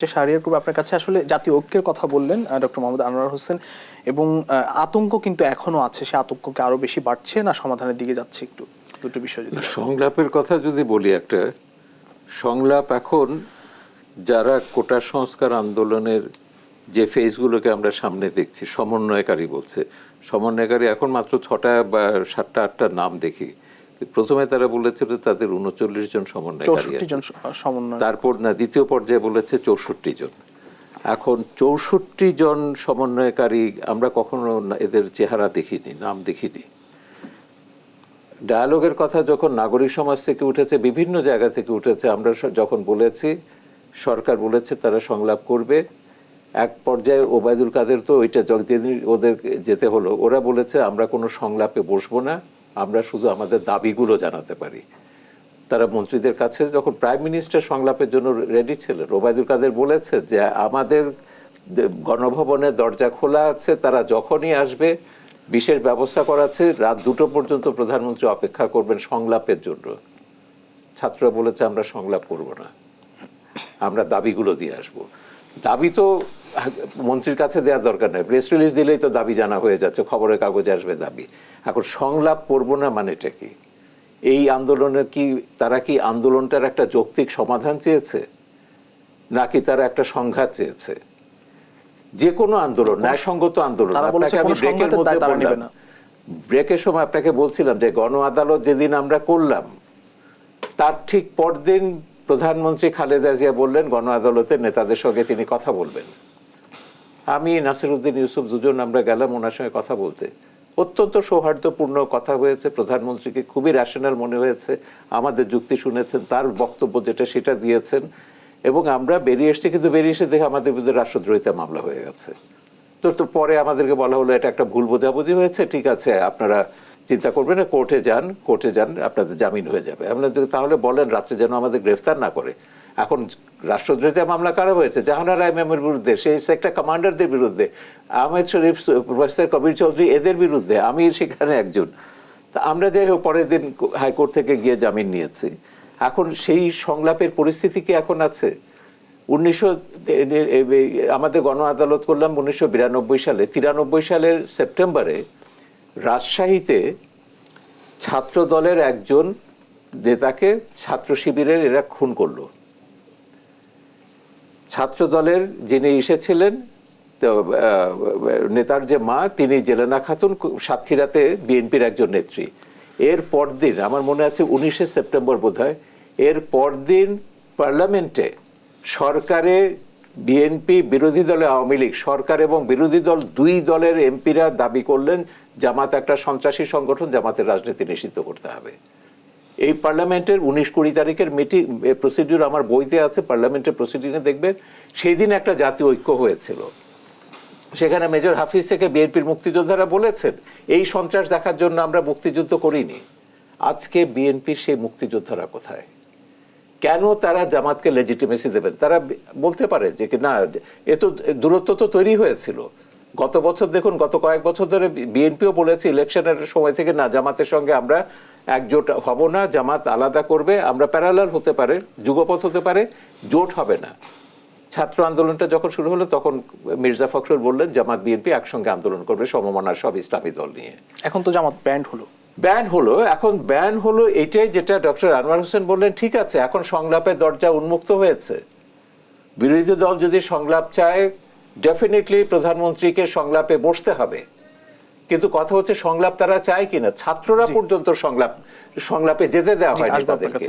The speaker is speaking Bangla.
শাহরিয়ার কবির আপনার কাছে আসলে জাতীয় ঐক্যের কথা বললেন ডক্টর মোহাম্মদ আনোয়ার হোসেন এবং আতঙ্ক কিন্তু এখনো আছে, সে আতঙ্ককে আরো বেশি বাড়ছে না সমাধানের দিকে যাচ্ছে? একটু দুটো বিষয় যদি সংলাপের কথা যদি বলি, একটা সংলাপ এখন যারা কোটা সংস্কার আন্দোলনের যে ফেজগুলোকে আমরা সামনে দেখছি, সমন্বয়কারী বলছে, সমন্বয়কারী এখন মাত্র 6টা বা 7টা 8টা নাম দেখি। প্রথমে তারা বলেছিল তাদের 39 জন সমন্বয়কারী আছে, তারপর না দ্বিতীয় পর্যায়ে বলেছে 64 জন। এখন 64 জন সমন্বয়কারী আমরা কখনো এদের চেহারা দেখিনি, নাম দেখিনি। ডায়ালগের কথা যখন নাগরিক সমাজ থেকে উঠেছে, বিভিন্ন জায়গা থেকে উঠেছে, আমরা যখন বলেছি, সরকার বলেছে তারা সংলাপ করবে, এক পর্যায়ে ওবায়দুল কাদের তো ওইটা যেদিন ওদের যেতে হলো, ওরা বলেছে আমরা কোনো সংলাপে বসবো না, আমরা শুধু আমাদের দাবিগুলো জানাতে পারি। তারা মন্ত্রীদের কাছে যখন প্রাইম মিনিস্টার সংলাপের জন্য রেডি ছিলেন, ওবায়দুল কাদের বলেছে যে আমাদের গণভবনের দরজা খোলা আছে, তারা যখনই আসবে বিশেষ ব্যবস্থা করা আছে, রাত 2টো পর্যন্ত প্রধানমন্ত্রী অপেক্ষা করবেন সংলাপের জন্য। ছাত্ররা বলেছে আমরা সংলাপ করব না, আমরা দাবিগুলো দিয়ে আসবো। দাবি তো মন্ত্রীর কাছে দেওয়ার দরকার নেই, প্রেস রিলিজ দিলেই তো দাবি জানা হয়ে যাচ্ছে, খবরের কাগজে আসবে দাবি। এখন সংলাপ করব না মানেটা কি? এই আন্দোলনের কি তারা কি আন্দোলনটার একটা যৌক্তিক সমাধান চেয়েছে, নাকি তারা একটা সংঘাত চেয়েছে? যে কোনো আন্দোলন, ন্যায়সঙ্গত আন্দোলন, আপনাকে আমি ব্রেকের মধ্যে বললাম, ব্রেকের সময় আপনাকে বলছিলাম যে গণ আদালত যেদিন আমরা করলাম, তার ঠিক পরদিন প্রধানমন্ত্রী খালেদা জিয়া বললেন গণ আদালতের নেতাদের সঙ্গে তিনি কথা বলবেন। আমি নাসিরউদ্দিন ইউসুফ দুজন আমরা গেলাম ওনার সঙ্গে কথা বলতে। অত্যন্ত সৌহার্দ্যপূর্ণ কথা হয়েছে, প্রধানমন্ত্রীকে খুবই র্যাশনাল মনে হয়েছে, আমাদের যুক্তি শুনেছেন, তার বক্তব্য যেটা সেটা দিয়েছেন, এবং আমরা বেরিয়ে এসেছি। কিন্তু বেরিয়ে এসে দেখে আমাদের বিরুদ্ধে রাষ্ট্রদ্রোহিতা মামলা হয়ে গেছে। তো পরে আমাদেরকে বলা হলো এটা একটা ভুল বোঝাবুঝি হয়েছে, ঠিক আছে আপনারা চিন্তা করবেন না, কোর্টে যান, আপনাদের জামিন হয়ে যাবে। আমরা তাহলে বলেন রাত্রে যেন আমাদের গ্রেফতার না করে। এখন রাষ্ট্রদ্রোহিতা মামলা কারা হয়েছে? জাহানারা ইমামের বিরুদ্ধে, সেই সেক্টর কমান্ডারদের বিরুদ্ধে, আহমেদ শরীফ, প্রফেসর কবির চৌধুরী, এদের বিরুদ্ধে, আমি সেখানে একজন। তা আমরা যাই হোক পরের দিন হাইকোর্ট থেকে গিয়ে জামিন নিয়েছি। এখন সেই সংলাপের পরিস্থিতি কি এখন আছে? আমাদের গণ আদালত করলাম 1992 সালে। 93 সালের সেপ্টেম্বরে রাজশাহীতে ছাত্র দলের একজন নেতাকে ছাত্র শিবিরের এরা খুন করলো। ছাত্র দলের যিনি এসেছিলেন নেতার যে মা, তিনি জেলেনা খাতুন, সাতক্ষীরাতে বিএনপির একজন নেত্রী। এর পরদিন, আমার মনে আছে 19শে সেপ্টেম্বর বোধহয়, এর পরদিন পার্লামেন্টে সরকারে বিএনপি, বিরোধী দলে আওয়ামী লীগ, সরকার এবং বিরোধী দল দুই দলের এমপিরা দাবি করলেন জামাত একটা সন্ত্রাসী সংগঠন, জামাতের রাজনীতি নিষিদ্ধ করতে হবে। এই পার্লামেন্টের 19-20 তারিখের মিটিং প্রসিডিউর আমার বইতে আছে, পার্লামেন্টের প্রসিডিউরে দেখবেন। সেই দিন একটা জাতীয় ঐক্য হয়েছিল, সেখানে মেজর হাফিজ থেকে বিএনপির মুক্তিযোদ্ধারা বলেছেন এই সন্ত্রাস দেখার জন্য আমরা মুক্তিযুদ্ধ করিনি। আজকে বিএনপির সেই মুক্তিযোদ্ধারা কোথায়? কেন তারা জামাতকে লেজিটিমেসি দেবেন? তারা বলতে পারে যে না, এ তো দূরত্ব তো তৈরি হয়েছিল। গত বছর দেখুন, গত কয়েক বছর ধরে বিএনপিও বলেছে ইলেকশনের সময় থেকে, না জামাতের সঙ্গে আমরা একজোট হব না, জামাত আলাদা করবে, আমরা প্যারালাল হতে পারে, যুগপথ হতে পারে, জোট হবে না। ছাত্র আন্দোলনটা যখন শুরু হলো তখন মির্জা ফখরুল বললেন জামাত বিএনপি একসঙ্গে আন্দোলন করবে, সমমনার সব ইসলামী দল নিয়ে। এখন তো জামাত ব্যান্ড হলো, এখন ব্যান হলো। এটাই যেটা ডক্টর আনোয়ার হোসেন বললেন, ঠিক আছে এখন সংলাপের দরজা উন্মুক্ত হয়েছে। বিরোধী দল যদি সংলাপ চায়, ডেফিনেটলি প্রধানমন্ত্রীকে সংলাপে বসতে হবে। কিন্তু কথা হচ্ছে সংলাপ তারা চায় কিনা। ছাত্ররা পর্যন্ত সংলাপে যেতে দেওয়া হয়নি তাদেরকে।